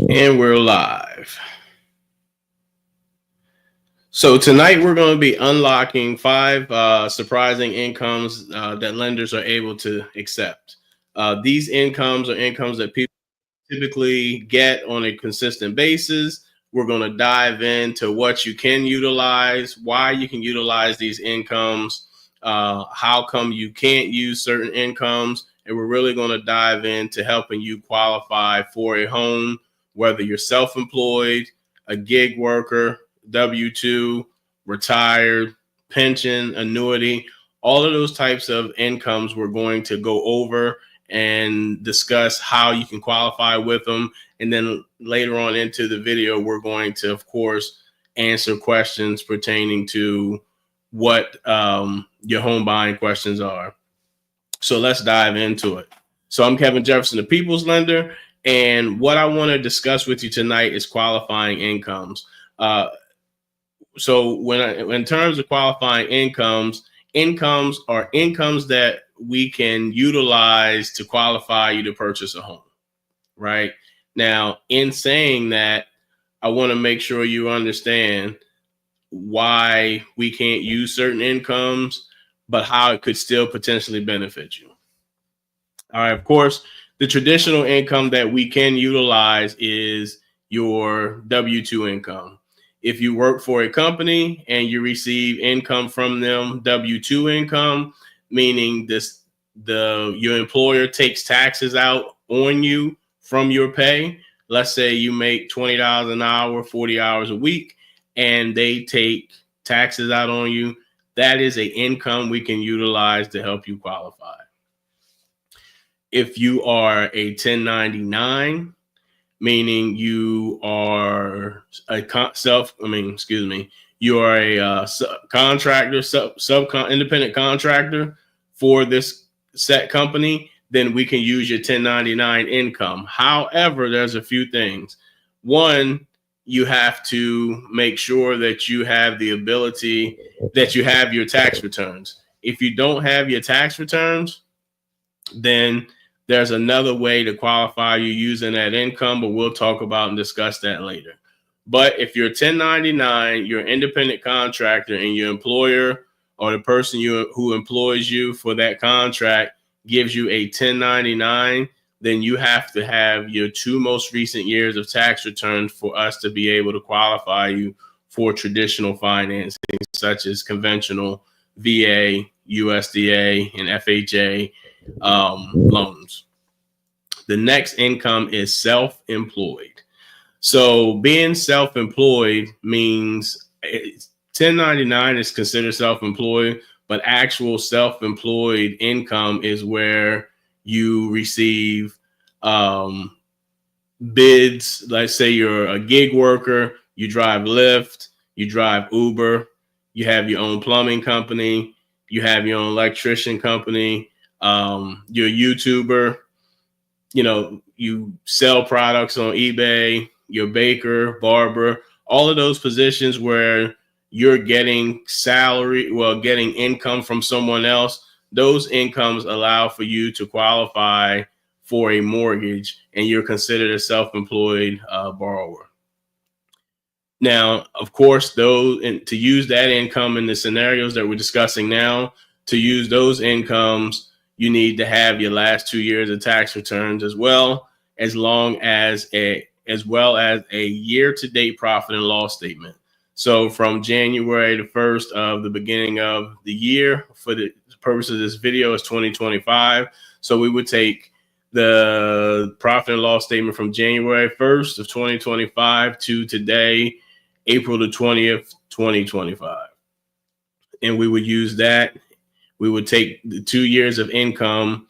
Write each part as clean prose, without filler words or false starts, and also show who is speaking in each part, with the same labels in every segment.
Speaker 1: And we're live. So tonight we're going to be unlocking 5 surprising incomes that lenders are able to accept. These incomes are incomes that people typically get on a consistent basis. We're going to dive into what you can utilize, why you can utilize these incomes, how come you can't use certain incomes, and we're really going to dive into helping you qualify for a home, whether you're self-employed, a gig worker, W-2, retired, pension, annuity, all of those types of incomes we're going to go over and discuss how you can qualify with them. And then later on into the video, we're going to, of course, answer questions pertaining to what your home buying questions are. So let's dive into it. So I'm Kevin Jefferson, the People's Lender. And what I want to discuss with you tonight is qualifying incomes. So in terms of qualifying incomes are incomes that we can utilize to qualify you to purchase a home, right? Now, in saying that, I want to make sure you understand why we can't use certain incomes, but how it could still potentially benefit you. All right, of course, the traditional income that we can utilize is your W-2 income. If you work for a company and you receive income from them, W-2 income, meaning your employer takes taxes out on you from your pay. Let's say you make $20 an hour, 40 hours a week, and they take taxes out on you. That is an income we can utilize to help you qualify. If you are a 1099, meaning you are you are a contractor, independent contractor for this set company, then we can use your 1099 income. However, there's a few things. One, you have to make sure that you have the ability, that you have your tax returns. If you don't have your tax returns, then there's another way to qualify you using that income, but we'll talk about and discuss that later. But if you're 1099, you're an independent contractor, and your employer or the person who employs you for that contract gives you a 1099, then you have to have your 2 most recent years of tax returns for us to be able to qualify you for traditional financing, such as conventional VA, USDA, and FHA loans. The next income is self-employed. So being self-employed means 1099 is considered self-employed, but actual self-employed income is where you receive bids. Let's say you're a gig worker, you drive Lyft, you drive Uber, you have your own plumbing company, you have your own electrician company, you're a YouTuber, you sell products on eBay, you're a baker, barber, all of those positions where you're getting getting income from someone else. Those incomes allow for you to qualify for a mortgage, and you're considered a self-employed borrower. Now, of course, to use that income in the scenarios that we're discussing now, to use those incomes, you need to have your last 2 years of tax returns as well as a year-to-date profit and loss statement. So from January the 1st of the beginning of the year, for the purpose of this video, is 2025. So we would take the profit and loss statement from January 1st of 2025 to today, April the 20th, 2025. And we would use that. We would take the 2 years of income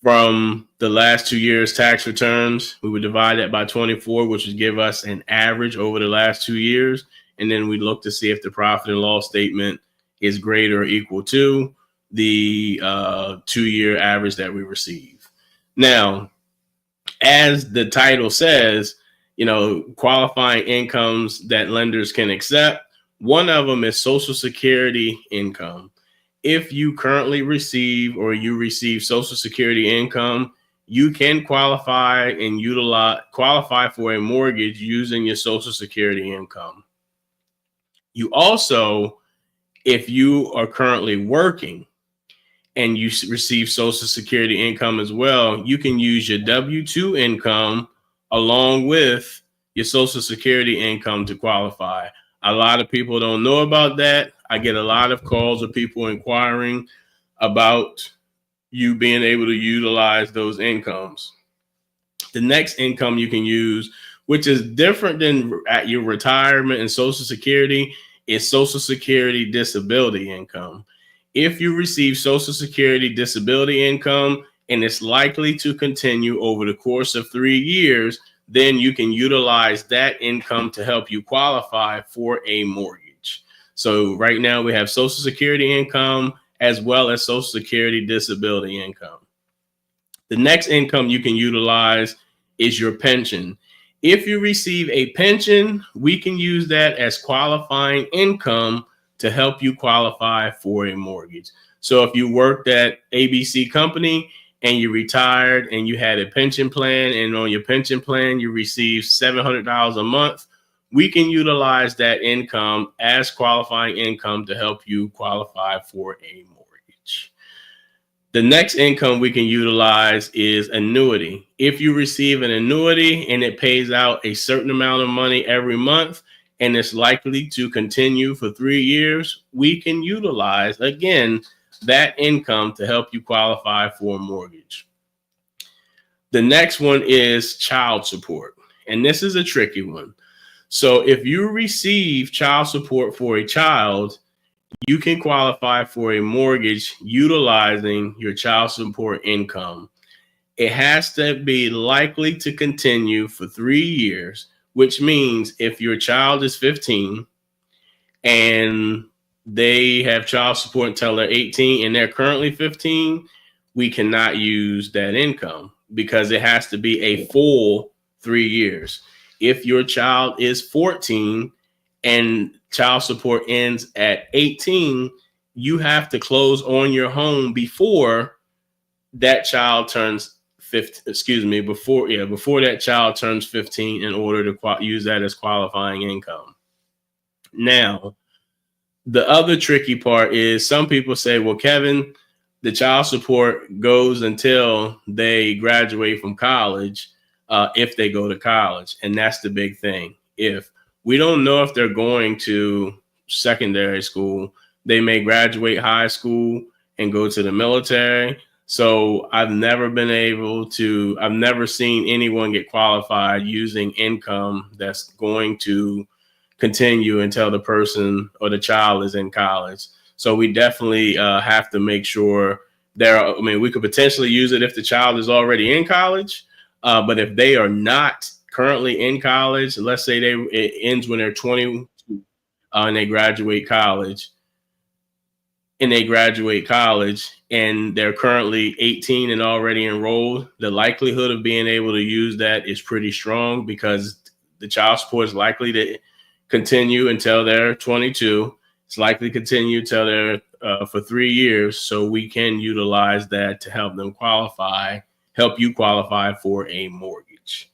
Speaker 1: from the last 2 years tax returns. We would divide that by 24, which would give us an average over the last 2 years. And then we look to see if the profit and loss statement is greater or equal to the 2-year average that we receive. Now, as the title says, qualifying incomes that lenders can accept. One of them is Social Security income. If you currently receive or you receive Social Security income, you can qualify for a mortgage using your Social Security income. You also, if you are currently working and you receive Social Security income as well, you can use your W-2 income along with your Social Security income to qualify. A lot of people don't know about that. I get a lot of calls of people inquiring about you being able to utilize those incomes. The next income you can use, which is different than at your retirement and Social Security, is Social Security disability income. If you receive Social Security disability income and it's likely to continue over the course of 3 years, then you can utilize that income to help you qualify for a mortgage. So right now we have Social Security income as well as Social Security disability income. The next income you can utilize is your pension. If you receive a pension, we can use that as qualifying income to help you qualify for a mortgage. So if you worked at ABC company and you retired and you had a pension plan, and on your pension plan you received $700 a month, we can utilize that income as qualifying income to help you qualify for a mortgage. The next income we can utilize is annuity. If you receive an annuity and it pays out a certain amount of money every month and it's likely to continue for 3 years, we can utilize, again, that income to help you qualify for a mortgage. The next one is child support, and this is a tricky one. So if you receive child support for a child, you can qualify for a mortgage utilizing your child support income. It has to be likely to continue for 3 years, which means if your child is 15 and they have child support until they're 18 and they're currently 15, we cannot use that income because it has to be a full 3 years. If your child is 14 and child support ends at 18, you have to close on your home before that child turns 15, before that child turns 15 in order to use that as qualifying income. Now, the other tricky part is some people say, well, Kevin, the child support goes until they graduate from college, if they go to college. And that's the big thing. If we don't know if they're going to secondary school, they may graduate high school and go to the military. So I've never seen anyone get qualified using income that's going to continue until the person or the child is in college. So we definitely have to make sure we could potentially use it if the child is already in college. But if they are not currently in college, let's say it ends when they're 20 and they graduate college, and they're currently 18 and already enrolled, the likelihood of being able to use that is pretty strong because the child support is likely to continue until they're 22. It's likely to continue until they're for 3 years. So we can utilize that to help you qualify for a mortgage.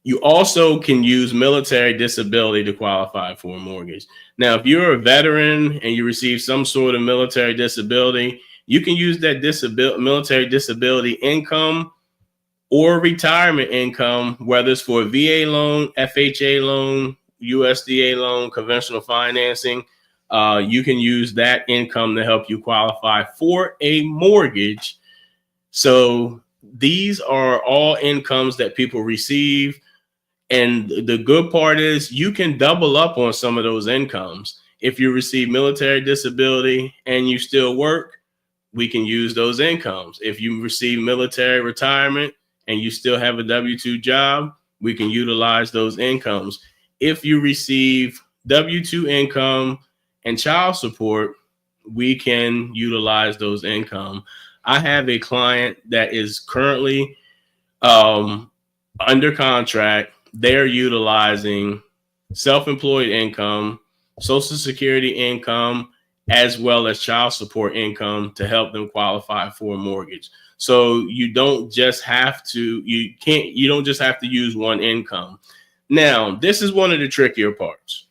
Speaker 1: You also can use military disability to qualify for a mortgage. Now, if you're a veteran and you receive some sort of military disability, you can use that military disability income or retirement income, whether it's for a VA loan, FHA loan, USDA loan, conventional financing. You can use that income to help you qualify for a mortgage. So these are all incomes that people receive. And the good part is you can double up on some of those incomes. If you receive military disability and you still work, we can use those incomes. If you receive military retirement and you still have a W-2 job, we can utilize those incomes. If you receive W-2 income and child support, we can utilize those income. I have a client that is currently under contract. They're utilizing self-employed income, Social Security income, as well as child support income to help them qualify for a mortgage. So you don't just have to, you don't just have to use one income. Now, this is one of the trickier parts.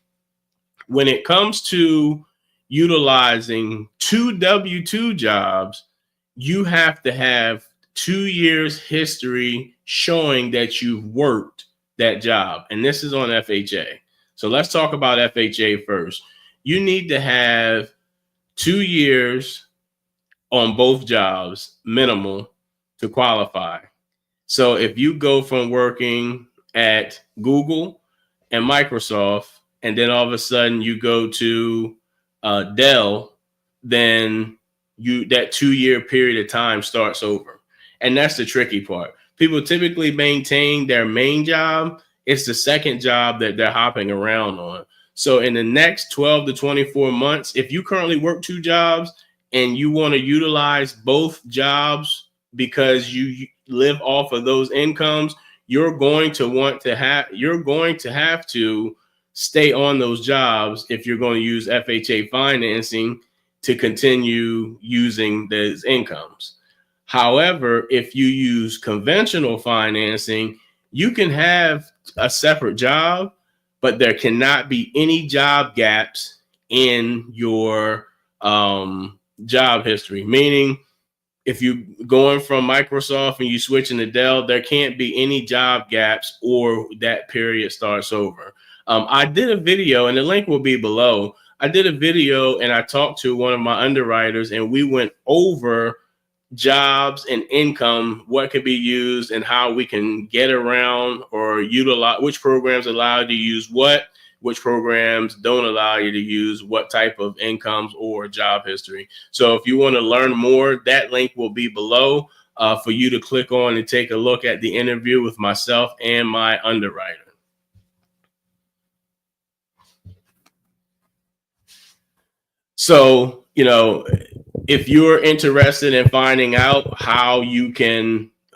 Speaker 1: When it comes to utilizing two W-2 jobs, you have to have 2 years history showing that you've worked that job. And this is on FHA. So let's talk about FHA first. You need to have 2 years on both jobs, minimal, to qualify. So if you go from working at Google and Microsoft, and then all of a sudden you go to Dell, then that 2 year period of time starts over. And that's the tricky part. People typically maintain their main job. It's the second job that they're hopping around on. So in the next 12 to 24 months, if you currently work two jobs and you want to utilize both jobs because you live off of those incomes, you're going to have to stay on those jobs if you're going to use FHA financing to continue using those incomes. However, if you use conventional financing, you can have a separate job, but there cannot be any job gaps in your job history. Meaning, if you're going from Microsoft and you switching to Dell, there can't be any job gaps or that period starts over. I did a video, and the link will be below. I did a video and I talked to one of my underwriters, and we went over jobs and income, what could be used, and how we can get around or utilize which programs allow you to use what, which programs don't allow you to use what type of incomes or job history. So if you want to learn more, that link will be below for you to click on and take a look at the interview with myself and my underwriter. So, if you're interested in finding out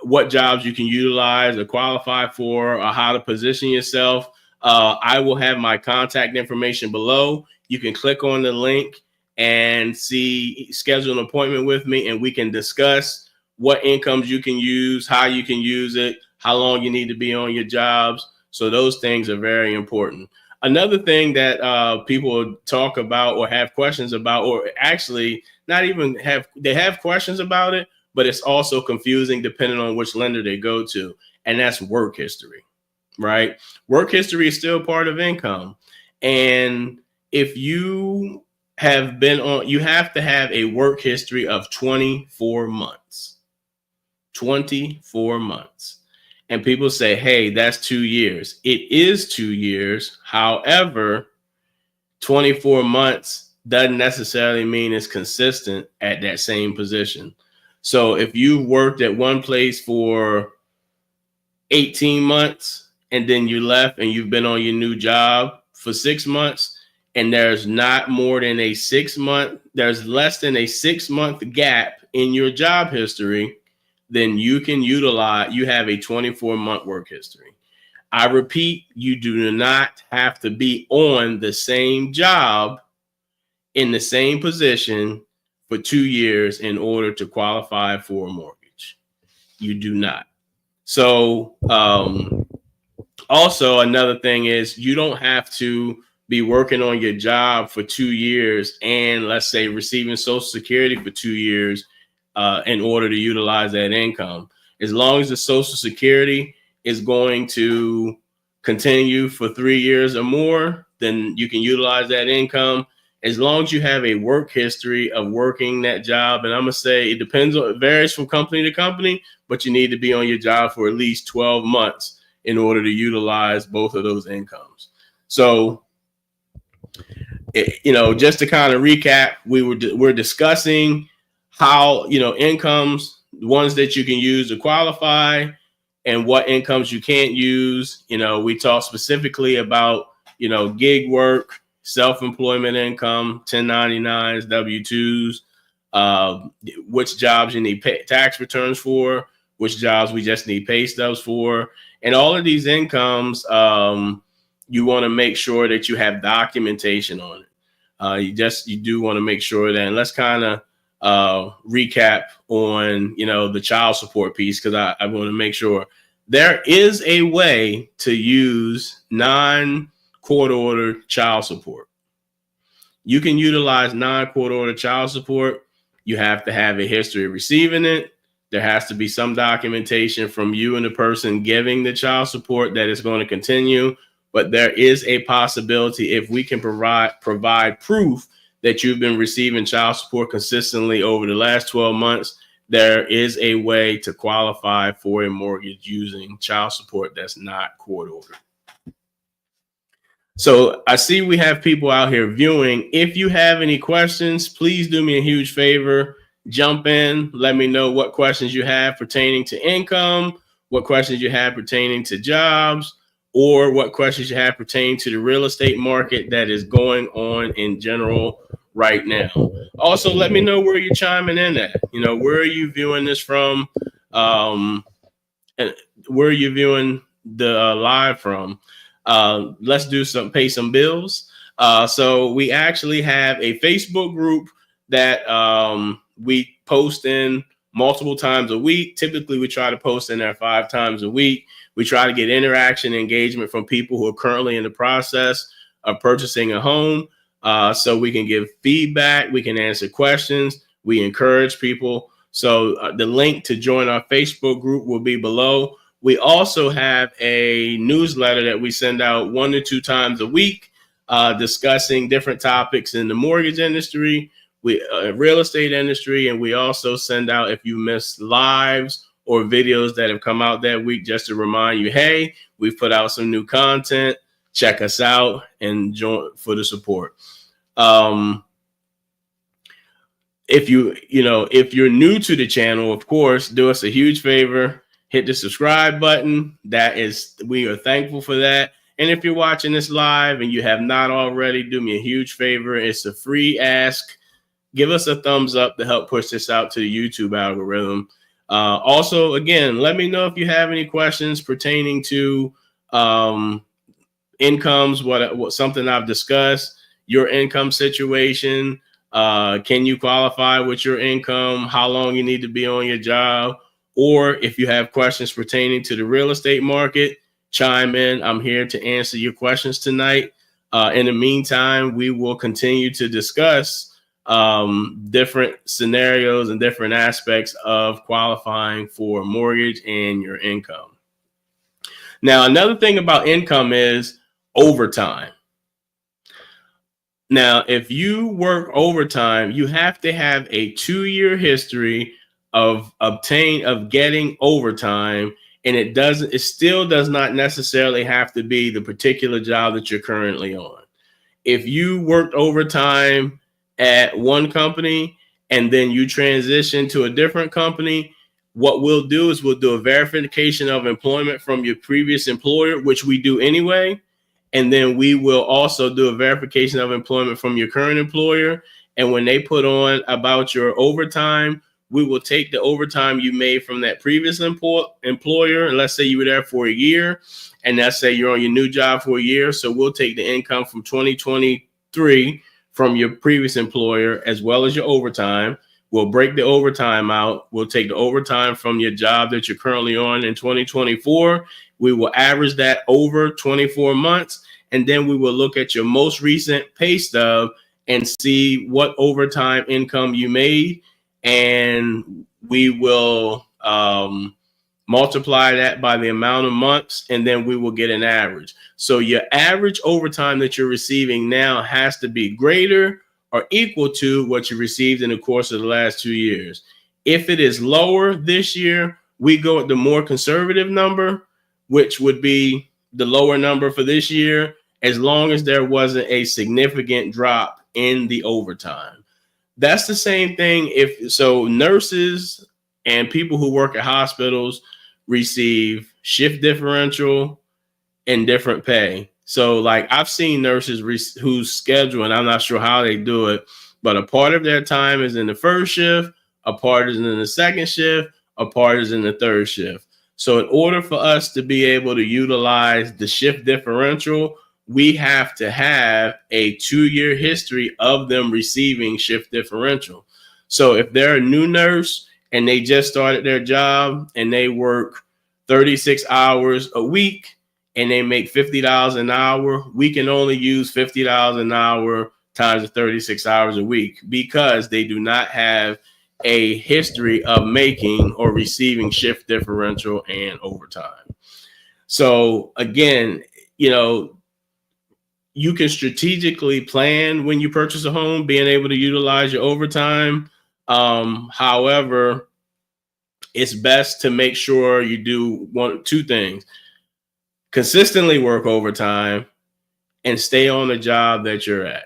Speaker 1: what jobs you can utilize or qualify for, or how to position yourself, I will have my contact information below. You can click on the link and schedule an appointment with me, and we can discuss what incomes you can use, how you can use it, how long you need to be on your jobs. So those things are very important. Another thing that people talk about or have questions about, or actually not even they have questions about it, but it's also confusing depending on which lender they go to. And that's work history, right? Work history is still part of income. And if you have been on, you have to have a work history of 24 months. 24 months. And people say, hey, that's 2 years. It is 2 years. However, 24 months doesn't necessarily mean it's consistent at that same position. So if you worked at one place for 18 months and then you left and you've been on your new job for 6 months, and there's not more than there's less than a 6-month gap in your job history, then you have a 24-month work history. I repeat, you do not have to be on the same job in the same position for 2 years in order to qualify for a mortgage. You do not. So also another thing is, you don't have to be working on your job for 2 years and, let's say, receiving Social Security for 2 years in order to utilize that income. As long as the Social Security is going to continue for 3 years or more, then you can utilize that income. As long as you have a work history of working that job, and I'm gonna say it varies from company to company, but you need to be on your job for at least 12 months in order to utilize both of those incomes. So, just to kind of recap, we're discussing how, incomes, ones that you can use to qualify, and what incomes you can't use. We talk specifically about, gig work, self-employment income, 1099s, W-2s, which jobs you need tax returns for, which jobs we just need pay stubs for. And all of these incomes, you want to make sure that you have documentation on it. You do want to make sure that, and let's kind of recap on, the child support piece, because I want to make sure there is a way to use non-court order child support. You can utilize non-court order child support. You have to have a history of receiving it. There has to be some documentation from you and the person giving the child support that is going to continue. But there is a possibility, if we can provide proof that you've been receiving child support consistently over the last 12 months, there is a way to qualify for a mortgage using child support that's not court ordered. So I see we have people out here viewing. If you have any questions, please do me a huge favor. Jump in. Let me know what questions you have pertaining to income, what questions you have pertaining to jobs, or what questions you have pertaining to the real estate market that is going on in general right now. Also, let me know where you're chiming in at. Where are you viewing this from? And where are you viewing the live from? Let's pay some bills. So we actually have a Facebook group that we post in multiple times a week. Typically, we try to post in there 5 times a week. We try to get interaction and engagement from people who are currently in the process of purchasing a home, so we can give feedback, we can answer questions, we encourage people. So the link to join our Facebook group will be below. We also have a newsletter that we send out 1 to 2 times a week, discussing different topics in the mortgage industry, real estate industry, and we also send out, if you missed lives or videos that have come out that week, just to remind you, hey, we've put out some new content. Check us out and join for the support. If you're new to the channel, of course, do us a huge favor. Hit the subscribe button. We are thankful for that. And if you're watching this live and you have not already, do me a huge favor. It's a free ask. Give us a thumbs up to help push this out to the YouTube algorithm. Also, again, let me know if you have any questions pertaining to incomes, what something I've discussed, your income situation. Can you qualify with your income? How long you need to be on your job? Or if you have questions pertaining to the real estate market, chime in. I'm here to answer your questions tonight. In the meantime, we will continue to discuss different scenarios and different aspects of qualifying for a mortgage and your income. Now, another thing about income is overtime. Now, if you work overtime, you have to have a 2-year history of getting overtime, and it still does not necessarily have to be the particular job that you're currently on. If you worked overtime at one company and then you transition to a different company, what we'll do is we'll do a verification of employment from your previous employer, which we do anyway. And then we will also do a verification of employment from your current employer. And when they put on about your overtime, we will take the overtime you made from that previous employer. And let's say you were there for a year, and let's say you're on your new job for a year. So we'll take the income from 2023 from your previous employer, as well as your overtime. We'll break the overtime out. We'll take the overtime from your job that you're currently on in 2024. We will average that over 24 months. And then we will look at your most recent pay stub and see what overtime income you made. And we will multiply that by the amount of months, and then we will get an average. So your average overtime that you're receiving now has to be greater or equal to what you received in the course of the last 2 years. If it is lower this year, we go with the more conservative number, which would be the lower number for this year, as long as there wasn't a significant drop in the overtime. That's the same thing. So nurses and people who work at hospitals receive shift differential and different pay. So like I've seen nurses whose schedule, and I'm not sure how they do it, but a part of their time is in the first shift, a part is in the second shift, a part is in the third shift. So in order for us to be able to utilize the shift differential, we have to have a 2-year history of them receiving shift differential. So if they're a new nurse and they just started their job and they work 36 hours a week and they make $50 an hour, we can only use $50 an hour times the 36 hours a week because they do not have a history of making or receiving shift differential and overtime. So again, you know, you can strategically plan when you purchase a home, being able to utilize your overtime. However, it's best to make sure you do two things: consistently work overtime and stay on the job that you're at.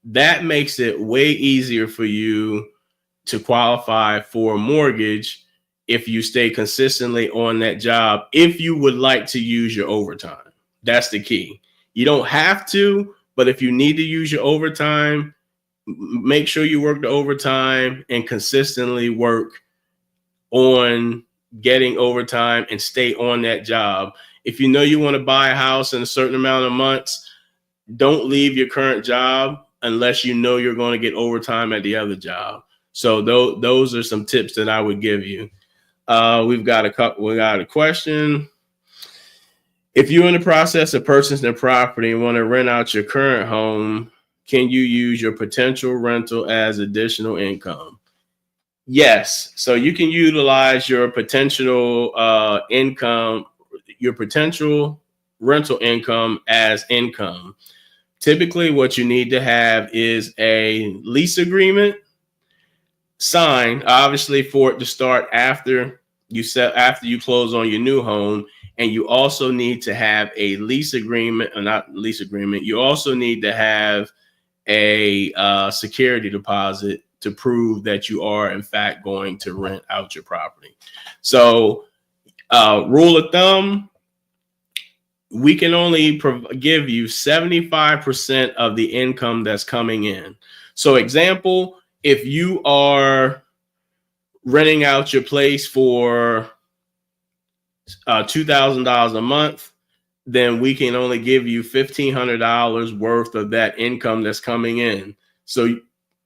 Speaker 1: That makes it way easier for you to qualify for a mortgage if you stay consistently on that job, if you would like to use your overtime. That's the key. You don't have to, but if you need to use your overtime, make sure you work the overtime and consistently work on getting overtime and stay on that job. If you know you want to buy a house in a certain amount of months, don't leave your current job unless you know you're going to get overtime at the other job. So those are some tips that I would give you. We got a question. If you're in the process of purchasing a property and want to rent out your current home, can you use your potential rental as additional income? Yes. So you can utilize your potential income, your potential rental income as income. Typically, what you need to have is a lease agreement signed, obviously, for it to start after you close on your new home. And you also need to have a lease agreement, or not lease agreement. You also need to have a security deposit to prove that you are, in fact, going to rent out your property. So, rule of thumb, we can only give you 75% of the income that's coming in. So, example, if you are renting out your place for $2,000 a month, then we can only give you $1,500 worth of that income that's coming in. So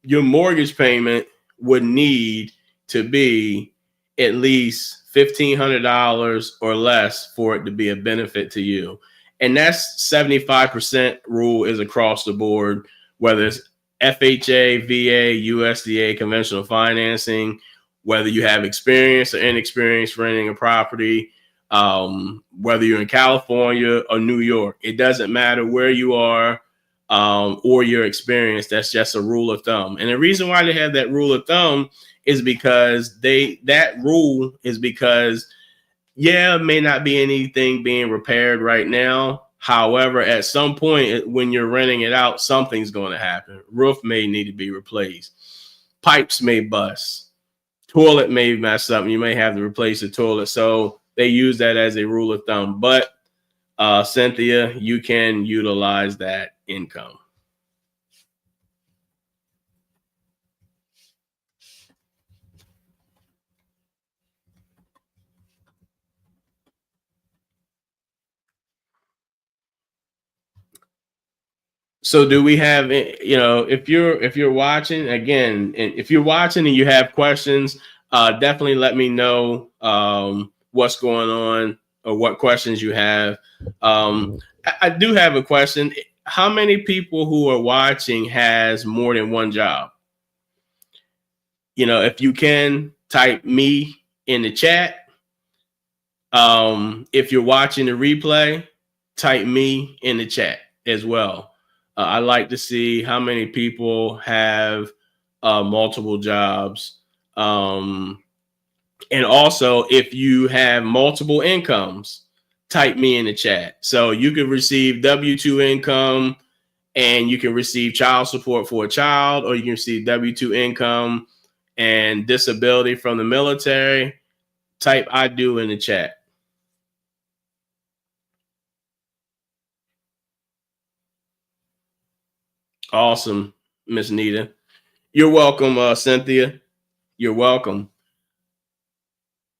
Speaker 1: your mortgage payment would need to be at least $1,500 or less for it to be a benefit to you. And that's 75% rule is across the board, whether it's FHA, VA, USDA, conventional financing, whether you have experience or inexperience renting a property, whether you're in California or New York, it doesn't matter where you are or your experience. That's just a rule of thumb. And the reason why they have that rule of thumb is because it may not be anything being repaired right now. However, at some point when you're renting it out, something's going to happen. Roof may need to be replaced. Pipes may bust. Toilet may mess up. And you may have to replace the toilet. So they use that as a rule of thumb. But Cynthia, you can utilize that income. So do we have, if you're watching again, and if you're watching and you have questions, definitely let me know what's going on or what questions you have. I do have a question. How many people who are watching has more than one job? If you can type me in the chat. If you're watching the replay, type me in the chat as well. I like to see how many people have multiple jobs. And also, if you have multiple incomes, type me in the chat. So you can receive W-2 income and you can receive child support for a child, or you can receive W-2 income and disability from the military. Type I do in the chat. Awesome, Miss Nita. You're welcome, Cynthia. You're welcome.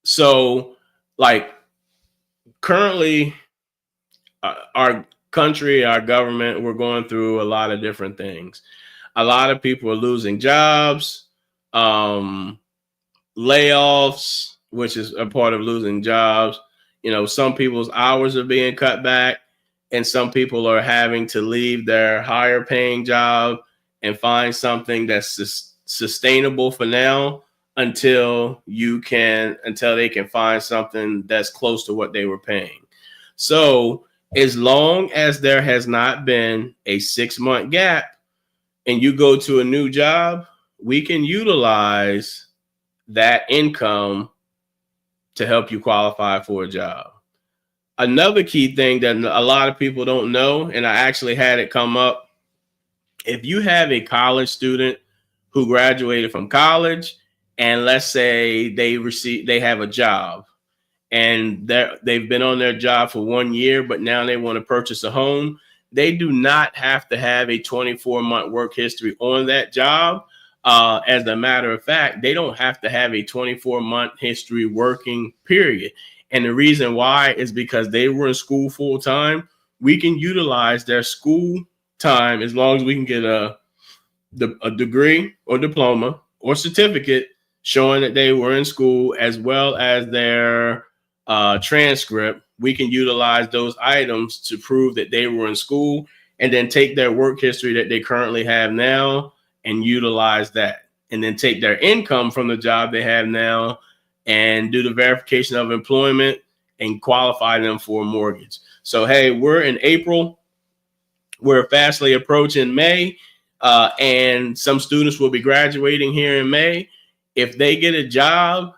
Speaker 1: So, like, currently, country, our government, we're going through a lot of different things. A lot of people are losing jobs, um, layoffs, which is a part of losing jobs. You know, some people's hours are being cut back, and some people are having to leave their higher paying job and find something that's sustainable for now until they can find something that's close to what they were paying. So as long as there has not been a 6-month gap and you go to a new job, we can utilize that income to help you qualify for a job. Another key thing that a lot of people don't know, and I actually had it come up, if you have a college student who graduated from college and let's say they have a job and they've been on their job for 1 year, but now they want to purchase a home, they do not have to have a 24-month work history on that job. As a matter of fact, they don't have to have a 24-month history working, period. And the reason why is because they were in school full time. We can utilize their school time as long as we can get a degree or diploma or certificate showing that they were in school, as well as their transcript. We can utilize those items to prove that they were in school, and then take their work history that they currently have now and utilize that, and then take their income from the job they have now and do the verification of employment and qualify them for a mortgage. So, hey, we're in April. We're fastly approaching May, and some students will be graduating here in May. If they get a job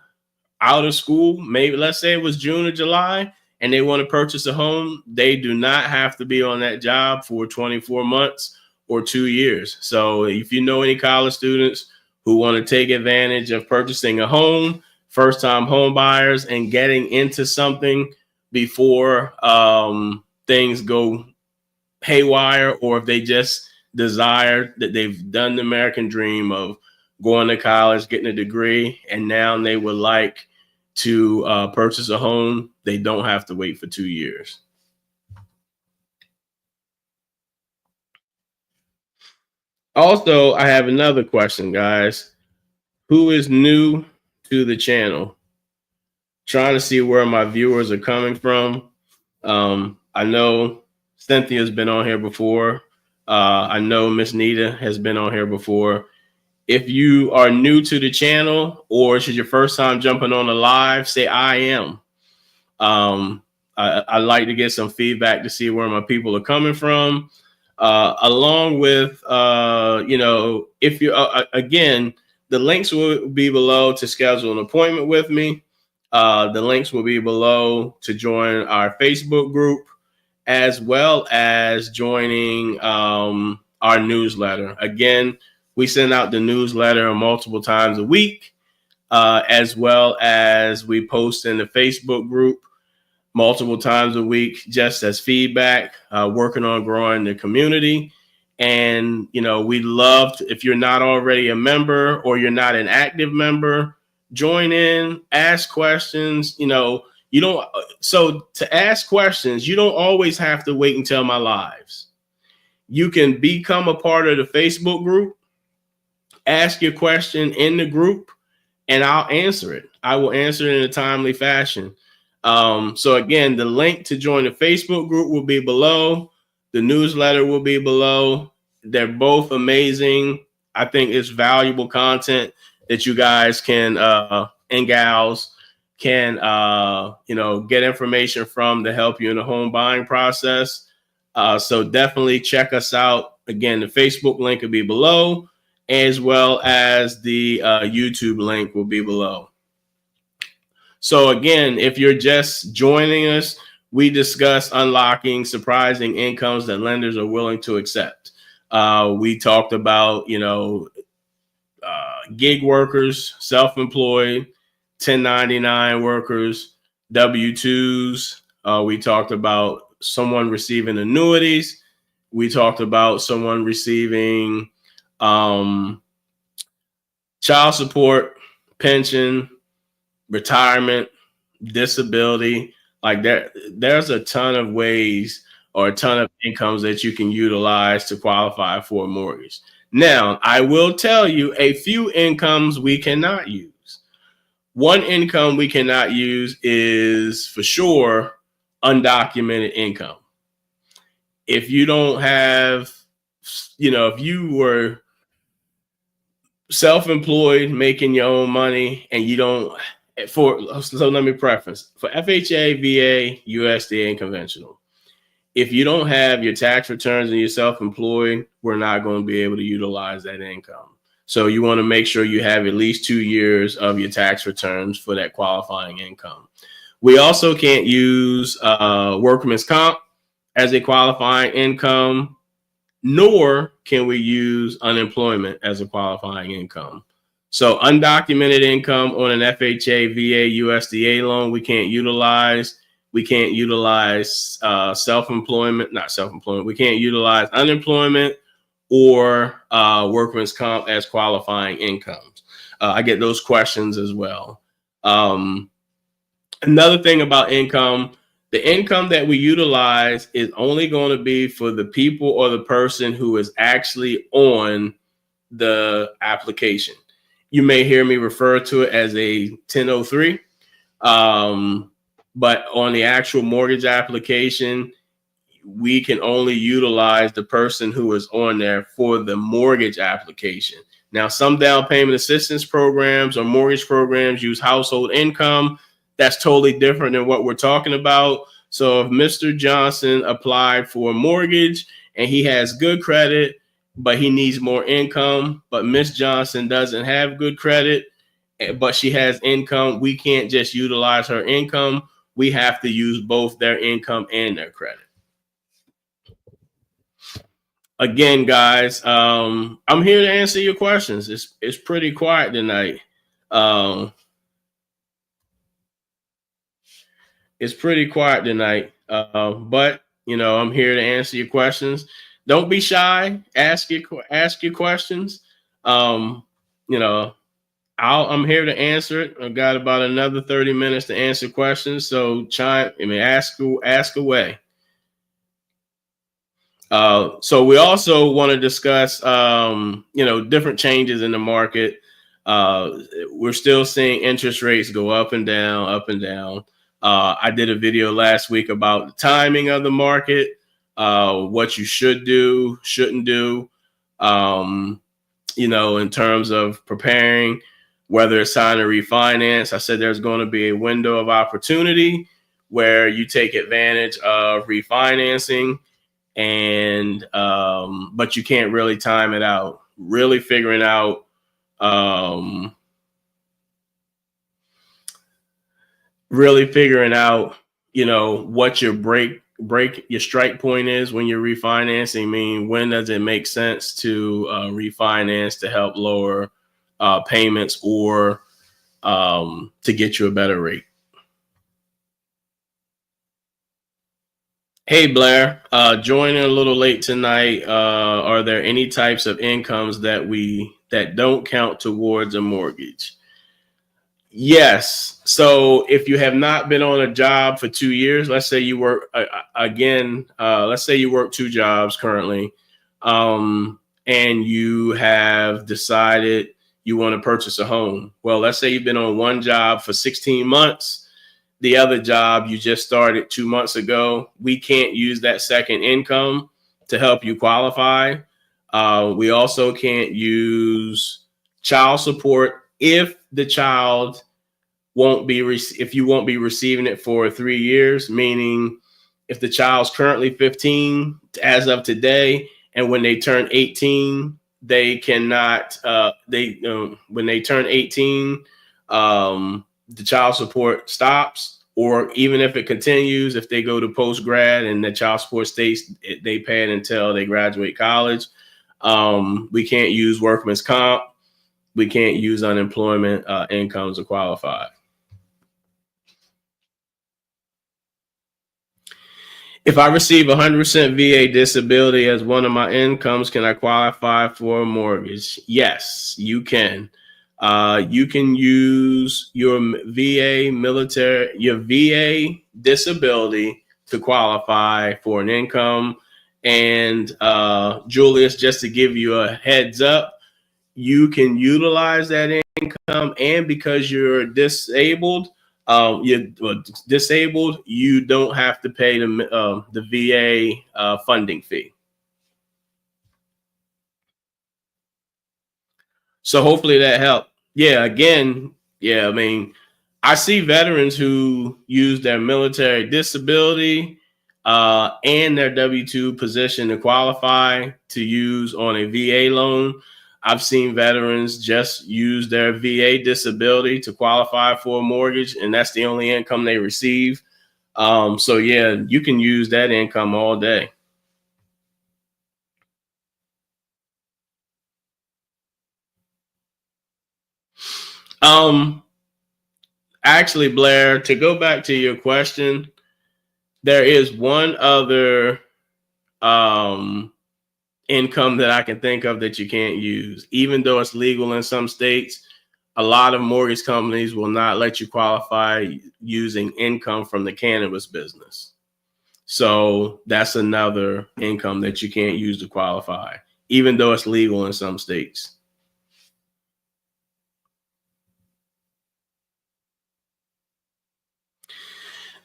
Speaker 1: out of school, maybe let's say it was June or July, and they want to purchase a home, they do not have to be on that job for 24 months or 2 years. So if you know any college students who want to take advantage of purchasing a home, first-time home buyers, and getting into something before things go haywire, or if they just desire that they've done the American dream of going to college, getting a degree, and now they would like to purchase a home, they don't have to wait for 2 years. Also, I have another question, guys. Who is new to the channel? Trying to see where my viewers are coming from. I know Cynthia's been on here before. I know Miss Nita has been on here before. If you are new to the channel, or it's your first time jumping on the live, say I am. I like to get some feedback to see where my people are coming from. Along with, if you, again, the links will be below to schedule an appointment with me. The links will be below to join our Facebook group, as well as joining our newsletter. Again, we send out the newsletter multiple times a week, as well as we post in the Facebook group multiple times a week, just as feedback, working on growing the community. And, we'd love to, if you're not already a member or you're not an active member, join in, ask questions. So to ask questions, you don't always have to wait until my lives. You can become a part of the Facebook group, ask your question in the group, and I'll answer it. I will answer it in a timely fashion. So again, the link to join the Facebook group will be below. The newsletter will be below. They're both amazing. I think it's valuable content that you guys can and gals can get information from to help you in the home buying process. So definitely check us out. Again, the Facebook link will be below, as well as the YouTube link will be below. So again, if you're just joining us, we discuss unlocking surprising incomes that lenders are willing to accept. We talked about, gig workers, self-employed, 1099 workers, W-2s. We talked about someone receiving annuities. We talked about someone receiving child support, pension, retirement, disability. Like there's a ton of ways or a ton of incomes that you can utilize to qualify for a mortgage. Now, I will tell you a few incomes we cannot use. One income we cannot use is for sure undocumented income. If you don't have, if you were self-employed, making your own money, and you don't, so let me preface, for FHA, VA, USDA, and conventional, if you don't have your tax returns and you're self-employed, we're not going to be able to utilize that income. So you want to make sure you have at least 2 years of your tax returns for that qualifying income. We also can't use workman's comp as a qualifying income, nor can we use unemployment as a qualifying income. So undocumented income on an FHA, VA, USDA loan, we can't utilize. We can't utilize self-employment, not self-employment. We can't utilize unemployment or workman's comp as qualifying incomes. I get those questions as well. Another thing about income, the income that we utilize is only going to be for the people or the person who is actually on the application. You may hear me refer to it as a 1003. But on the actual mortgage application, we can only utilize the person who is on there for the mortgage application. Now, some down payment assistance programs or mortgage programs use household income. That's totally different than what we're talking about. So if Mr. Johnson applied for a mortgage and he has good credit, but he needs more income, but Miss Johnson doesn't have good credit, but she has income, we can't just utilize her income. We have to use both their income and their credit. Again, guys, I'm here to answer your questions. It's pretty quiet tonight. It's pretty quiet tonight, but I'm here to answer your questions. Don't be shy. Ask your questions. I'm here to answer it. I've got about another 30 minutes to answer questions. So ask away. So we also want to discuss, different changes in the market. We're still seeing interest rates go up and down, up and down. I did a video last week about the timing of the market, what you should do, shouldn't do, in terms of preparing, whether it's time to refinance. I said there's going to be a window of opportunity where you take advantage of refinancing, and but you can't really time it out. Really figuring out what your your strike point is when you're refinancing. I mean, when does it make sense to refinance to help lower payments or to get you a better rate? Hey, Blair, joining a little late tonight. Are there any types of incomes that don't count towards a mortgage? Yes. So if you have not been on a job for 2 years, let's say you work let's say you work 2 jobs currently, and you have decided you want to purchase a home. Well, let's say you've been on one job for 16 months. The other job you just started 2 months ago. We can't use that second income to help you qualify. We also can't use child support if the child if you won't be receiving it for 3 years, meaning if the child's currently 15 as of today, and when they turn 18, they cannot, when they turn 18, the child support stops, or even if it continues, if they go to post-grad and the child support stays, they pay it until they graduate college. We can't use workman's comp. We can't use unemployment incomes to qualify. If I receive 100% VA disability as one of my incomes, can I qualify for a mortgage? Yes, you can. You can use your VA disability to qualify for an income. And Julius, just to give you a heads up, you can utilize that income, and because you're disabled, you don't have to pay the VA funding fee. So hopefully that helped. Yeah, again, yeah, I mean, I see veterans who use their military disability and their W-2 position to qualify to use on a VA loan. I've seen veterans just use their VA disability to qualify for a mortgage, and that's the only income they receive. So yeah, you can use that income all day. Actually, Blair, to go back to your question, there is one other income that I can think of that you can't use. Even though it's legal in some states, a lot of mortgage companies will not let you qualify using income from the cannabis business. So that's another income that you can't use to qualify, even though it's legal in some states.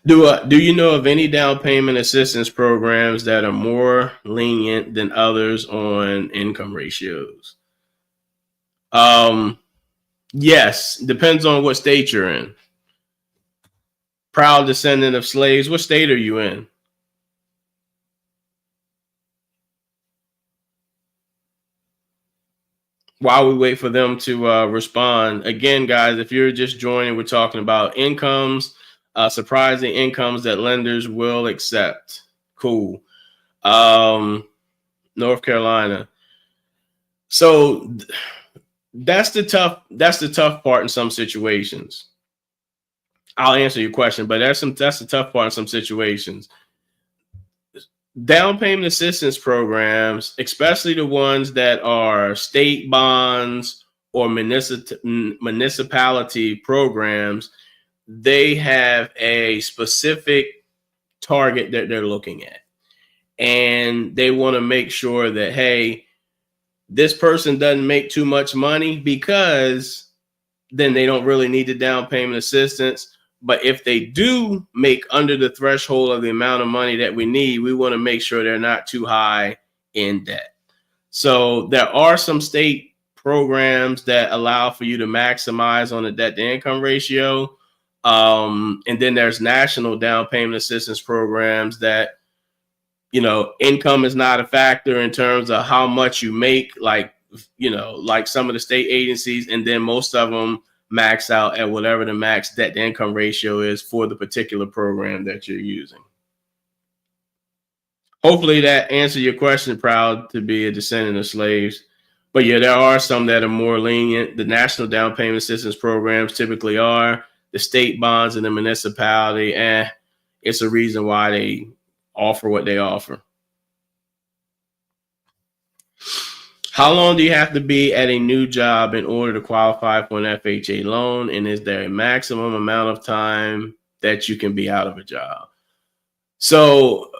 Speaker 1: Do you know of any down payment assistance programs that are more lenient than others on income ratios? Yes, depends on what state you're in. Proud descendant of slaves. What state are you in? While we wait for them to respond, again, guys, if you're just joining, we're talking about incomes, surprising incomes that lenders will accept. Cool. North Carolina. So that's the tough part in some situations. I'll answer your question, but that's the tough part in some situations. Down payment assistance programs, especially the ones that are state bonds or municipality programs, they have a specific target that they're looking at. And they want to make sure that, hey, this person doesn't make too much money, because then they don't really need the down payment assistance. But if they do make under the threshold of the amount of money that we need, we want to make sure they're not too high in debt. So there are some state programs that allow for you to maximize on the debt to income ratio. And then there's national down payment assistance programs that, income is not a factor in terms of how much you make, like some of the state agencies, and then most of them max out at whatever the max debt to income ratio is for the particular program that you're using. Hopefully that answered your question. Proud to be a descendant of slaves. But yeah, there are some that are more lenient. The national down payment assistance programs typically are. The state bonds and the municipality, it's a reason why they offer what they offer. How long do you have to be at a new job in order to qualify for an FHA loan? And is there a maximum amount of time that you can be out of a job? So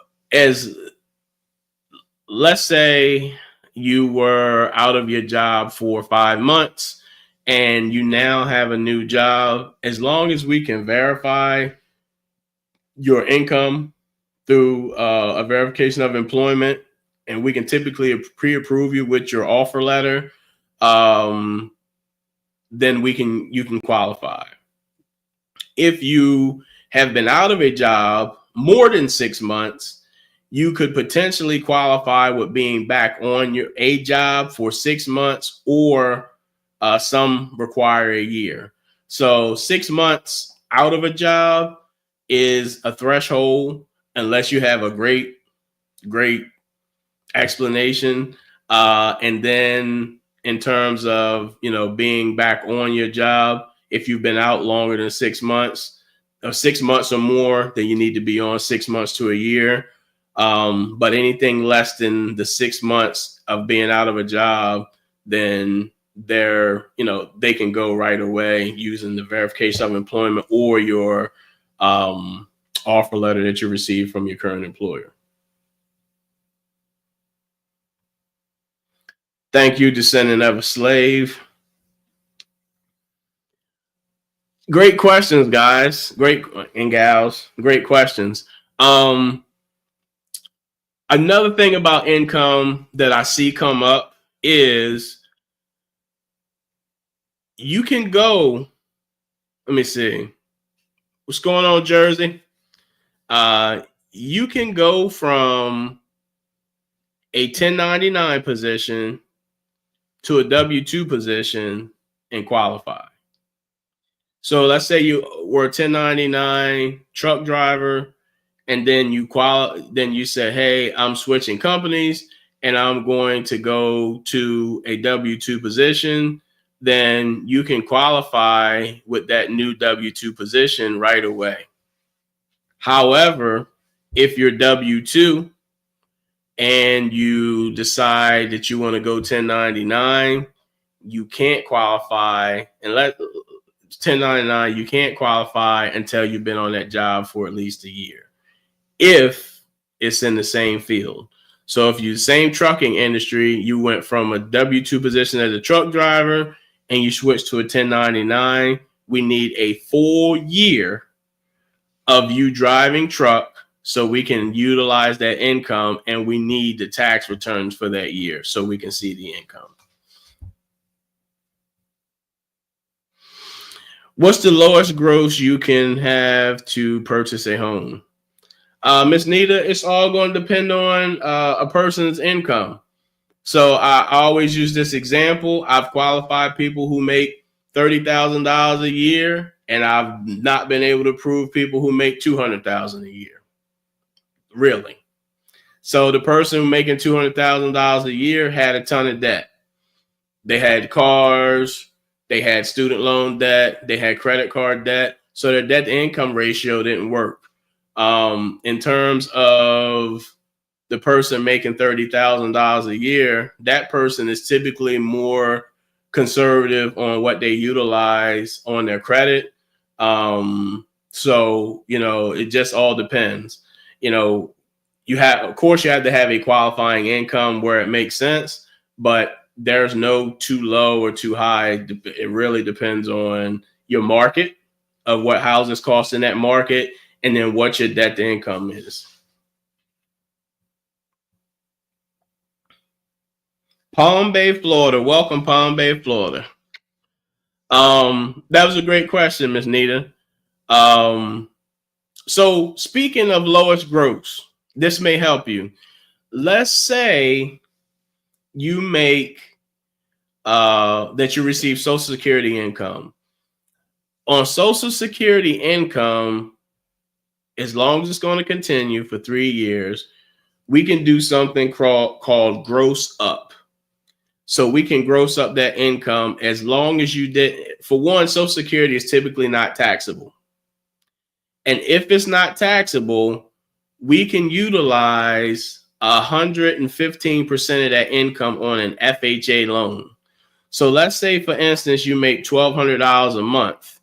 Speaker 1: let's say you were out of your job for 5 months and you now have a new job, as long as we can verify your income through a verification of employment, and we can typically pre-approve you with your offer letter, then you can qualify. If you have been out of a job more than 6 months, you could potentially qualify with being back on a job for 6 months, or some require a year. So 6 months out of a job is a threshold, unless you have a great explanation. And then in terms of, being back on your job, if you've been out longer than 6 months, or 6 months or more, then you need to be on 6 months to a year. But anything less than the 6 months of being out of a job, then they can go right away using the verification of employment or your offer letter that you received from your current employer. Thank you, descendant of a slave. Great questions, guys. Great and gals. Great questions. Another thing about income that I see come up is you can go. Let me see. What's going on, Jersey? You can go from a 1099 position to a W-2 position and qualify. So let's say you were a 1099 truck driver, and then you said, hey, I'm switching companies and I'm going to go to a W-2 position. Then you can qualify with that new W-2 position right away. However, if you're W-2 and you decide that you want to go 1099, you can't qualify. And 1099, you can't qualify until you've been on that job for at least a year, if it's in the same field. So if you're the same trucking industry, you went from a W-2 position as a truck driver and you switched to a 1099, we need a full year of you driving truck so we can utilize that income, and we need the tax returns for that year so we can see the income. What's the lowest gross you can have to purchase a home? Miss Nita, it's all going to depend on a person's income. So I always use this example. I've qualified people who make $30,000 a year, and I've not been able to prove people who make $200,000 a year. Really. So the person making $200,000 a year had a ton of debt. They had cars, they had student loan debt, they had credit card debt. So their debt to income ratio didn't work. In terms of the person making $30,000 a year, that person is typically more conservative on what they utilize on their credit. So, it just all depends. Of course, you have to have a qualifying income where it makes sense, but there's no too low or too high. It really depends on your market, of what houses cost in that market, and then what your debt to income is. Palm Bay, Florida. Welcome, Palm Bay, Florida. That was a great question, Miss Nita. So speaking of lowest gross, this may help you. Let's say you make that you receive Social Security income. On Social Security income, as long as it's going to continue for 3 years, we can do something called gross up. So we can gross up that income as long as you did. For one, Social Security is typically not taxable. And if it's not taxable, we can utilize 115% of that income on an FHA loan. So let's say, for instance, you make $1,200 a month.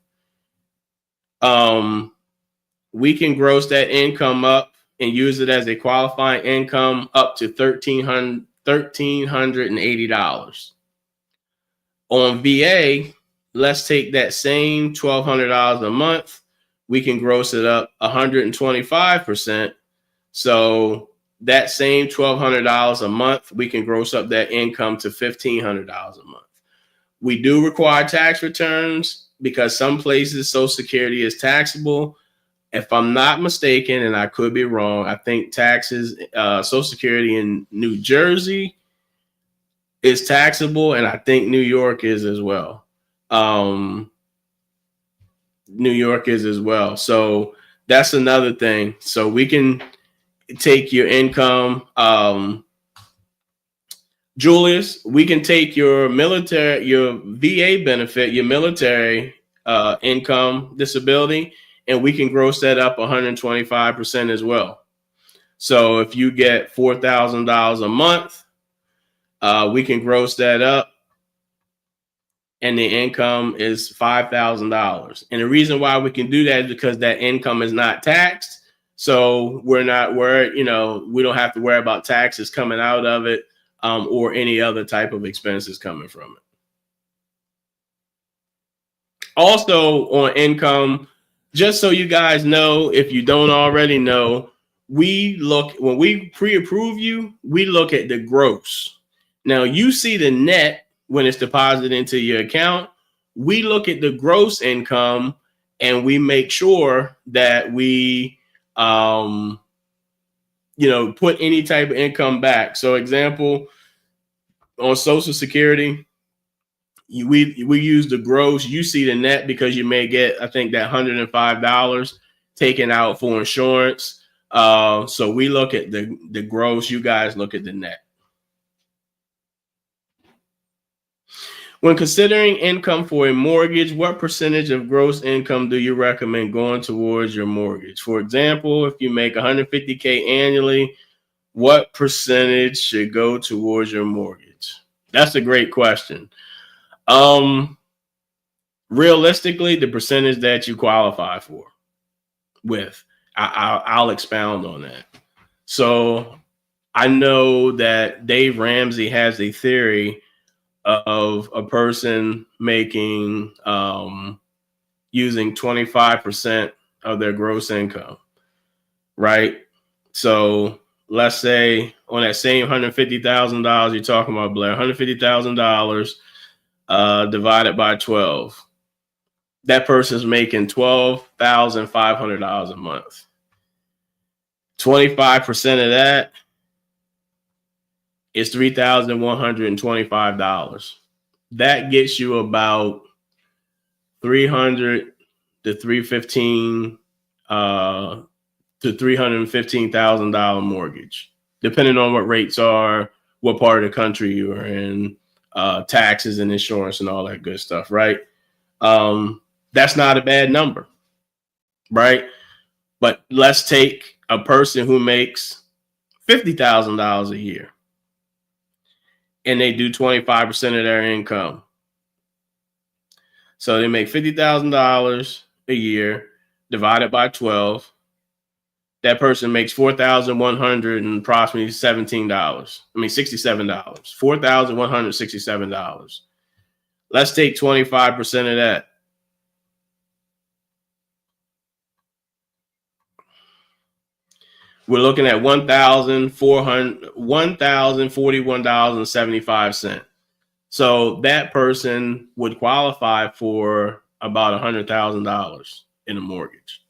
Speaker 1: We can gross that income up and use it as a qualifying income up to $1,380. On VA, let's take that same $1,200 a month. We can gross it up 125%. So that same $1,200 a month, we can gross up that income to $1,500 a month. We do require tax returns because some places Social Security is taxable. If I'm not mistaken, and I could be wrong, I think Social Security in New Jersey is taxable, and I think New York is as well. So that's another thing. So we can take your income. Julius, we can take your VA benefit, your military income disability, and we can gross that up 125% as well. So if you get $4,000 a month, we can gross that up, and the income is $5,000. And the reason why we can do that is because that income is not taxed. So we're not worried, we don't have to worry about taxes coming out of it, or any other type of expenses coming from it. Also on income, just so you guys know, if you don't already know, when we pre-approve you, we look at the gross. Now you see the net when it's deposited into your account. We look at the gross income and we make sure that we put any type of income back. So example, on Social Security, we use the gross. You see the net because you may get, I think, that $105 taken out for insurance. So we look at the gross. You guys look at the net. When considering income for a mortgage, what percentage of gross income do you recommend going towards your mortgage? For example, if you make $150K annually, what percentage should go towards your mortgage? That's a great question. Realistically, the percentage that you qualify for with, I'll expound on that. So I know that Dave Ramsey has a theory of a person making using 25% of their gross income, right? So let's say on that same $150,000 you're talking about, Blair, $150,000 divided by 12. That person's making $12,500 a month. 25% of that is $3,125. That gets you about $300,000 to $315,000 mortgage, depending on what rates are, what part of the country you are in, taxes and insurance and all that good stuff, right? That's not a bad number, right? But let's take a person who makes $50,000 a year and they do 25% of their income. So they make $50,000 a year divided by 12. That person makes $4,100 and approximately $67. $4,167. Let's take 25% of that. We're looking at $1,041.75. So that person would qualify for about $100,000 in a mortgage.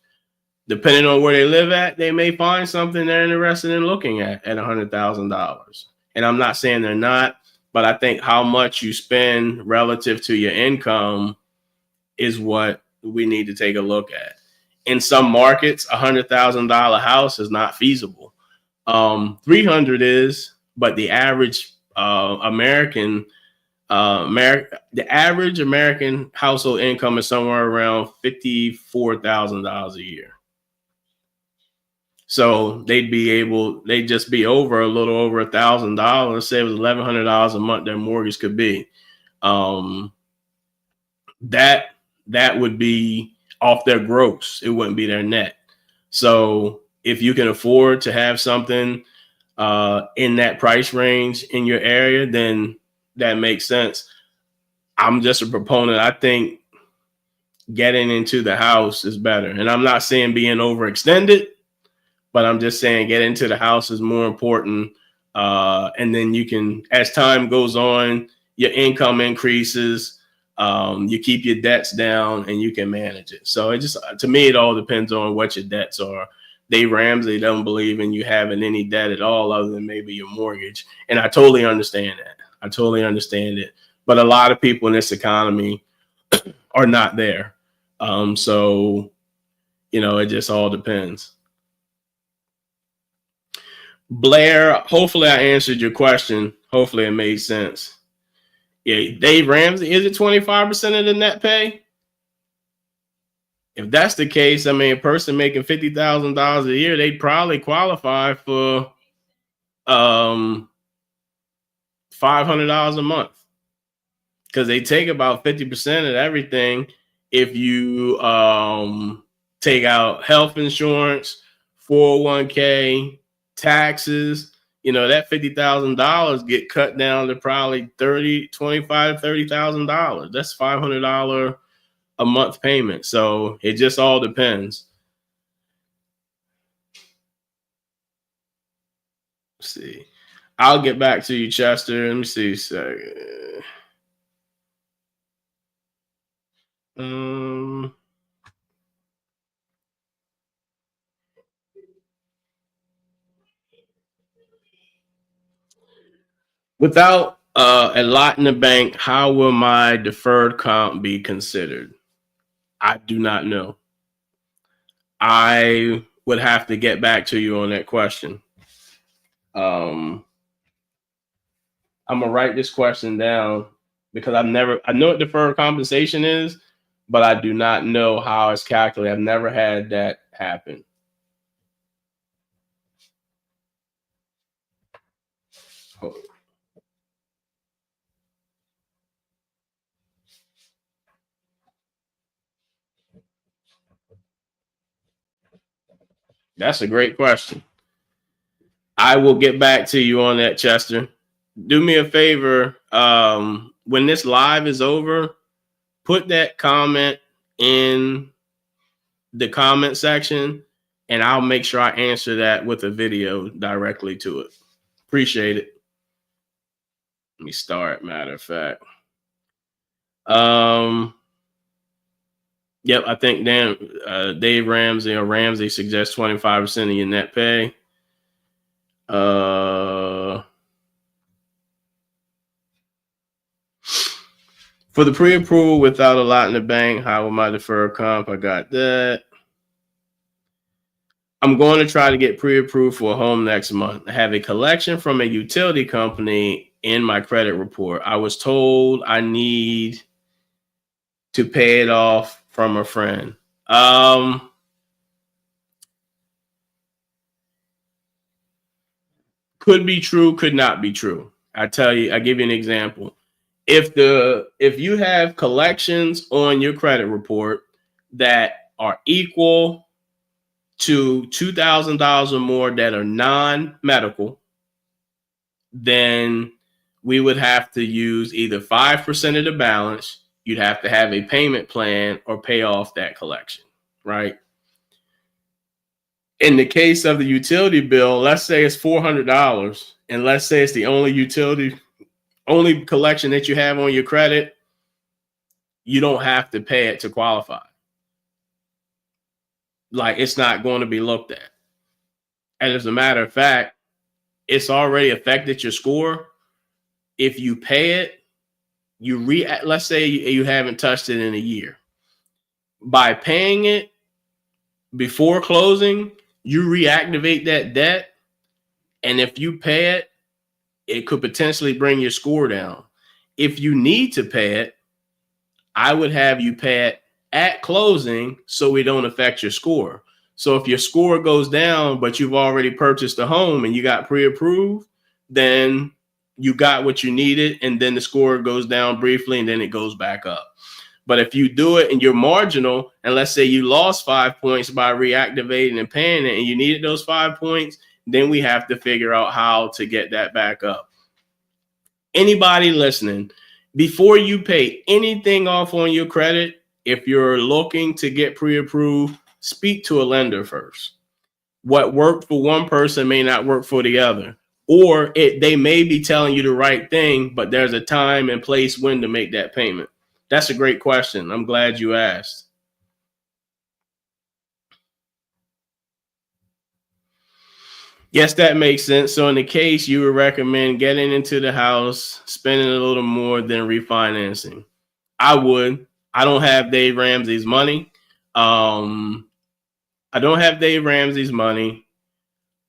Speaker 1: Depending on where they live at, they may find something they're interested in looking at $100,000. And I'm not saying they're not, but I think how much you spend relative to your income is what we need to take a look at. In some markets, $100,000 house is not feasible. 300 is, but the average American household income is somewhere around $54,000 a year. So they'd just be over a little over $1,000. Say it was $1,100 a month their mortgage could be. That would be off their gross. It wouldn't be their net. So if you can afford to have something in that price range in your area, then that makes sense. I'm just a proponent. I think getting into the house is better. And I'm not saying being overextended, but I'm just saying getting into the house is more important. And then you can, as time goes on, your income increases. You keep your debts down and you can manage it. So it just, to me, it all depends on what your debts are. Dave Ramsey doesn't believe in you having any debt at all other than maybe your mortgage. And I totally understand that. I totally understand it. But a lot of people in this economy are not there. So, it just all depends. Blair, hopefully I answered your question. Hopefully it made sense. Yeah, Dave Ramsey, is it 25% of the net pay? If that's the case, a person making $50,000 a year, they'd probably qualify for $500 a month because they take about 50% of everything. If you take out health insurance, 401k, taxes, that $50,000 get cut down to probably $30,000. That's $500 a month payment. So it just all depends. Let's see. I'll get back to you, Chester. Let me see. Without a lot in the bank, how will my deferred comp be considered? I do not know. I would have to get back to you on that question. I'm gonna write this question down because I know what deferred compensation is, but I do not know how it's calculated. I've never had that happen. That's a great question. I will get back to you on that, Chester. Do me a favor. When this live is over, put that comment in the comment section, and I'll make sure I answer that with a video directly to it. Appreciate it. Let me start, matter of fact. Yep, I think Dave Ramsey suggests 25% of your net pay. For the pre-approval without a lot in the bank, how will my deferred comp? I got that. I'm going to try to get pre-approved for a home next month. I have a collection from a utility company in my credit report. I was told I need to pay it off from a friend. Could be true, could not be true. I give you an example. If you have collections on your credit report that are equal to $2,000 or more that are non-medical, then we would have to use either 5% of the balance. You'd have to have a payment plan or pay off that collection, right? In the case of the utility bill, let's say it's $400, and let's say it's the only collection that you have on your credit, you don't have to pay it to qualify. Like, it's not going to be looked at. And as a matter of fact, it's already affected your score. If you pay it, let's say you haven't touched it in a year. By paying it before closing, you reactivate that debt. And if you pay it, it could potentially bring your score down. If you need to pay it, I would have you pay it at closing so it don't affect your score. So if your score goes down, but you've already purchased a home and you got pre-approved, then you got what you needed, and then the score goes down briefly and then it goes back up. But if you do it and you're marginal, and let's say you lost 5 points by reactivating and paying it and you needed those 5 points, then we have to figure out how to get that back up. Anybody listening, before you pay anything off on your credit, if you're looking to get pre-approved, speak to a lender first. What worked for one person may not work for the other. Or they may be telling you the right thing, but there's a time and place when to make that payment. That's a great question. I'm glad you asked. Yes, that makes sense. So in the case, you would recommend getting into the house, spending a little more than refinancing. I would. I don't have Dave Ramsey's money.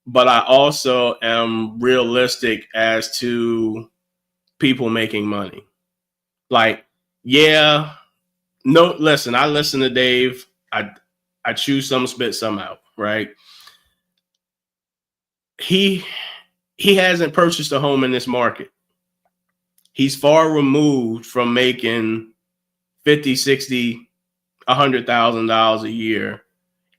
Speaker 1: But I also am realistic as to people making money. Like, listen, I listen to Dave. I choose some, spit some out, right? He hasn't purchased a home in this market. He's far removed from making $50,000, $60,000, $100,000 a year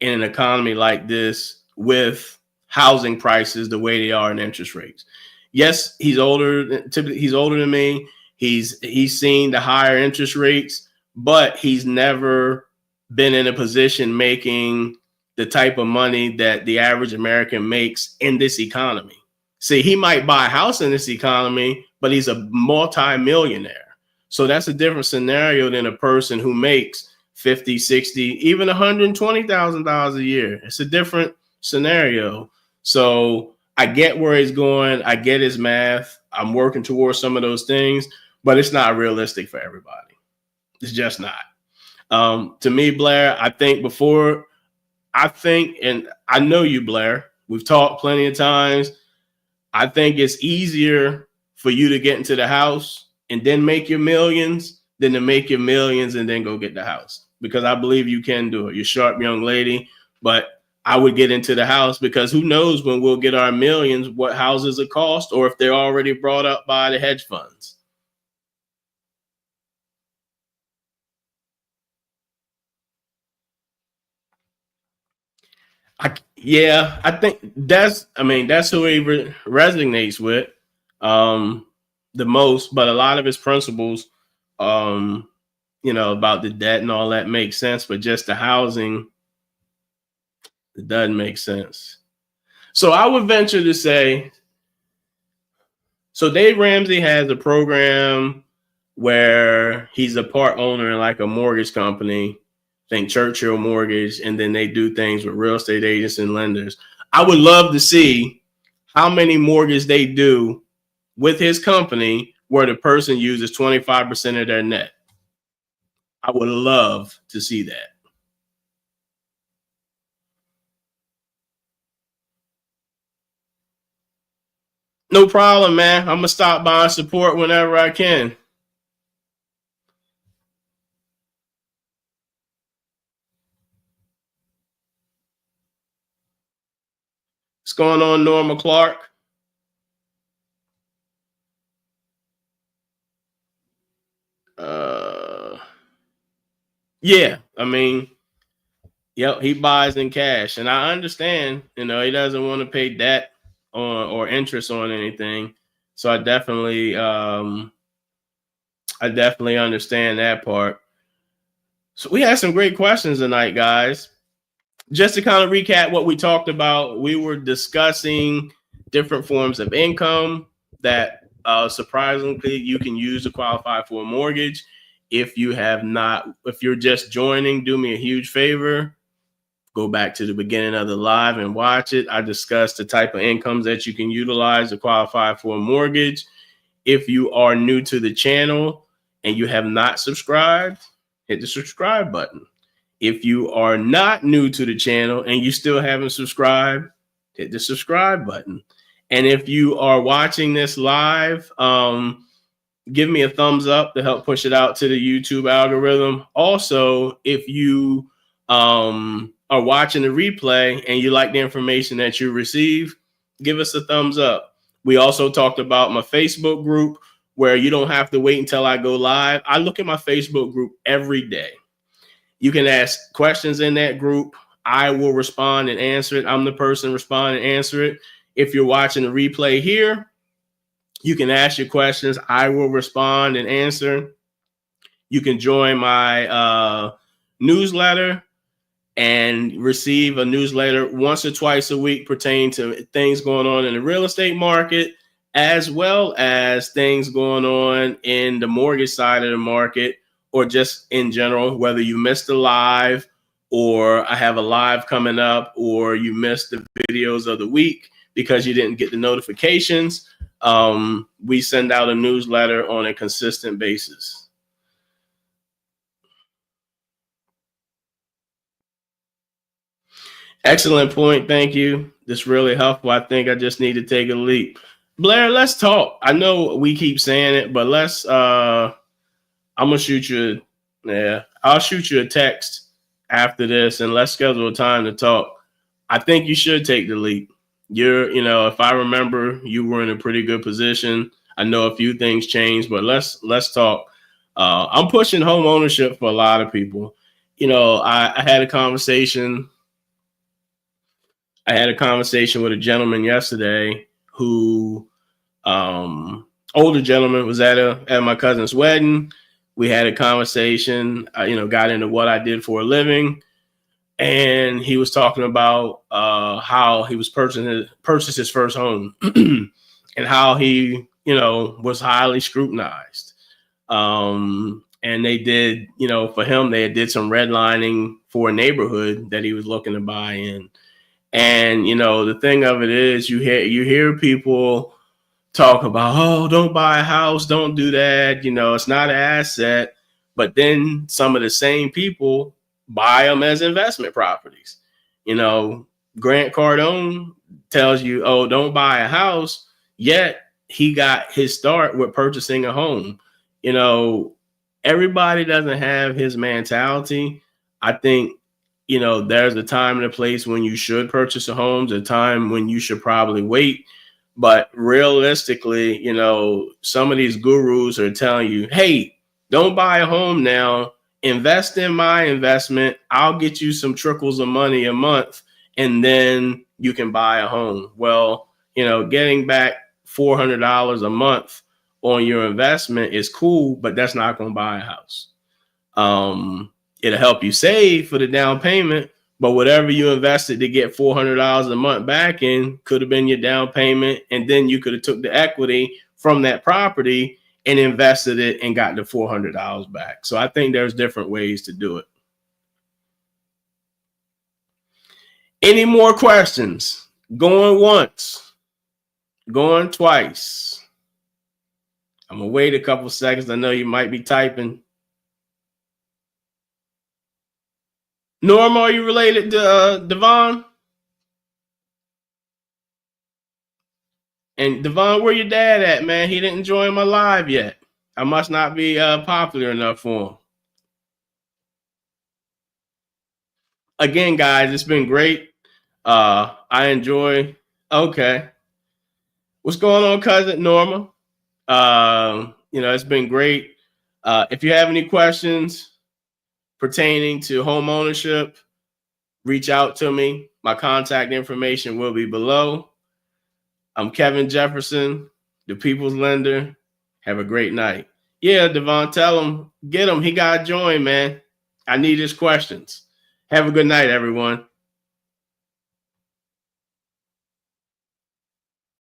Speaker 1: in an economy like this with housing prices the way they are and interest rates. Yes, he's older. Typically, he's older than me. He's seen the higher interest rates, but he's never been in a position making the type of money that the average American makes in this economy. See, he might buy a house in this economy, but he's a multi-millionaire. So that's a different scenario than a person who makes 50, 60, even $120,000 a year. It's a different scenario. So I get where he's going. I get his math. I'm working towards some of those things, but it's not realistic for everybody. It's just not. To me, Blair, and I know you, Blair, we've talked plenty of times. I think it's easier for you to get into the house and then make your millions than to make your millions and then go get the house, because I believe you can do it. You're a sharp young lady, but I would get into the house, because who knows when we'll get our millions, what houses it cost, or if they're already brought up by the hedge funds. I think that's who he resonates with the most, but a lot of his principles, about the debt and all that makes sense, but just the housing, it doesn't make sense. So I would venture to say, so Dave Ramsey has a program where he's a part owner in like a mortgage company, think Churchill Mortgage, and then they do things with real estate agents and lenders. I would love to see how many mortgages they do with his company where the person uses 25% of their net. I would love to see that. No problem, man. I'm gonna stop by and support whenever I can. What's going on, Norma Clark? Yeah, yep, he buys in cash, and I understand. He doesn't want to pay debt or interest on anything. So I definitely understand that part. So we had some great questions tonight, guys. Just to kind of recap what we talked about, we were discussing different forms of income that surprisingly you can use to qualify for a mortgage. If you're just joining, do me a huge favor. Go back to the beginning of the live and watch it. I discussed the type of incomes that you can utilize to qualify for a mortgage. If you are new to the channel and you have not subscribed, hit the subscribe button. If you are not new to the channel and you still haven't subscribed, hit the subscribe button. And if you are watching this live, give me a thumbs up to help push it out to the YouTube algorithm. Also, if you are watching the replay and you like the information that you receive, give us a thumbs up. We also talked about my Facebook group, where you don't have to wait until I go live. I look at my Facebook group every day. You can ask questions in that group. I will respond and answer it. I'm the person respond and answer it. If you're watching the replay here, you can ask your questions. I will respond and answer. You can join my newsletter and receive a newsletter once or twice a week pertaining to things going on in the real estate market, as well as things going on in the mortgage side of the market, or just in general, whether you missed a live or I have a live coming up, or you missed the videos of the week because you didn't get the notifications. We send out a newsletter on a consistent basis. Excellent point. Thank you. This really helpful. I think I just need to take a leap. Blair, let's talk. I know we keep saying it, but I'm gonna shoot you. Yeah, I'll shoot you a text after this, and let's schedule a time to talk. I think you should take the leap. If I remember, you were in a pretty good position. I know a few things changed, but let's talk. I'm pushing home ownership for a lot of people. I had a conversation I had a conversation with a gentleman yesterday who, older gentleman, was at my cousin's wedding. We had a conversation, got into what I did for a living. And he was talking about how he was purchased his first home and how he, was highly scrutinized. And they did, for him, they did some redlining for a neighborhood that he was looking to buy in. And, the thing of it is you hear people talk about, oh, don't buy a house, don't do that. It's not an asset. But then some of the same people buy them as investment properties. Grant Cardone tells you, oh, don't buy a house, yet he got his start with purchasing a home. Everybody doesn't have his mentality. I think, there's a time and a place when you should purchase a home, a time when you should probably wait. But realistically, some of these gurus are telling you, hey, don't buy a home now. Invest in my investment. I'll get you some trickles of money a month, and then you can buy a home. Well, getting back $400 a month on your investment is cool, but that's not going to buy a house. It'll help you save for the down payment, but whatever you invested to get $400 a month back in could have been your down payment, and then you could have took the equity from that property and invested it and got the $400 back. So I think there's different ways to do it. Any more questions? Going once, going twice. I'm gonna wait a couple seconds. I know you might be typing. Norma, are you related to Devon? And Devon, where your dad at, man? He didn't join my live yet. I must not be popular enough for him. Again, guys, it's been great. I enjoy. Okay. What's going on, cousin Norma? It's been great. If you have any questions pertaining to home ownership, reach out to me. My contact information will be below. I'm Kevin Jefferson, the People's Lender. Have a great night. Yeah, Devon, tell him, get him. He got to join, man. I need his questions. Have a good night, everyone.